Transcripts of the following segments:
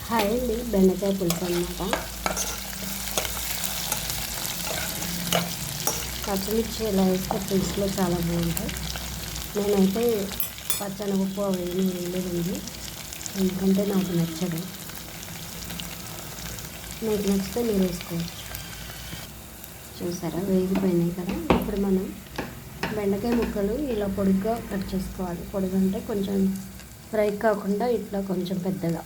Hi అండి, బెండకాయ పులుసు అన్నమాట. పచ్చిమిర్చి ఇలా వేస్తే పులుసులో చాలా బాగుంటాయి. నేనైతే పచ్చనగపప్పు అవి ఏమీ వేయలేదండి, ఎందుకంటే నాకు నచ్చదు. మీకు నచ్చితే మీరు వేసుకోవచ్చు. చూసారా, వేగిపోయినాయి కదా. ఇప్పుడు మనం బెండకాయ ముక్కలు ఇలా పొడుగ్గా కట్ చేసుకోవాలి. పొడుగు అంటే కొంచెం ఫ్రై కాకుండా ఇట్లా కొంచెం పెద్దగా.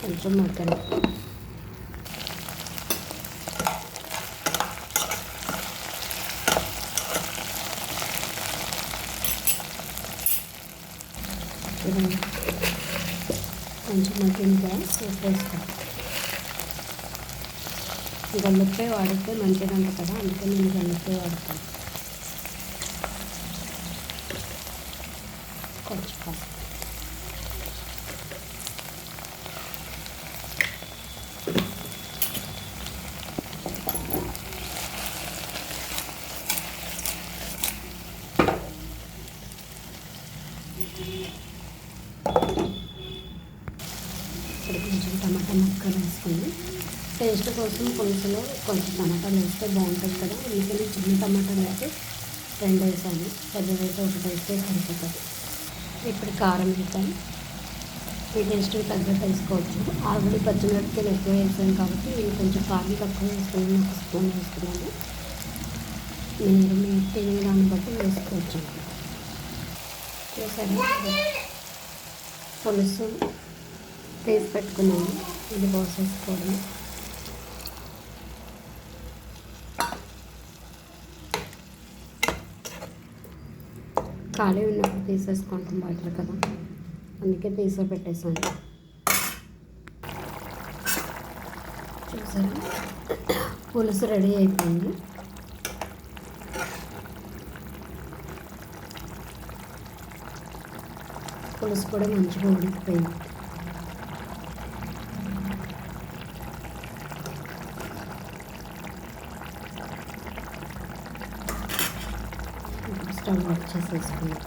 కొంచెం మగ్గండి. కొంచెం మగ్గిందా వేసుకో. గల్లుప్పే వాడితే మంచిదంట కదా, అందుకే నేను గల్లుప్పే వాడతాను. కొంచెం పసుపు, ఇప్పుడు కొంచెం టమాటా ముక్కలు వేసుకుని టేస్ట్ కోసం పులుసులో కొంచెం టమాటాలు వేస్తే బాగుంటుంది కదా, అందుకని చిన్న టమాటాలు అయితే 2 వేసాను, పెద్దదైతే 1 వేస్తే సరిపోతుంది. ఇప్పుడు కారం వేసాను, మీ టేస్ట్కి తగ్గట్టు వేసుకోవచ్చు. ఆల్రెడీ పచ్చిమిరపకాయలు ఎక్కువ వేసాను కాబట్టి నేను కొంచెం కారం తక్కువ వేసుకుని 1 స్పూన్ వేసుకున్నాను. మీరు మీ తినే దాన్ని బట్టి వేసుకోవచ్చు. చూసారా, పులుసు తీసి పెట్టుకున్నాను, ఇది పోసేసుకోవడం. ఖాళీ ఉన్నప్పుడు తీసేసుకుంటాం బయట కదా, అందుకే తీసే పెట్టేసాను. చూసారా, పులుసు రెడీ అయిపోయింది. పులుసు కూడా మంచిగా ఉడికిపోయింది. స్టవ్ ఆఫ్ చేసేసుకున్నాం.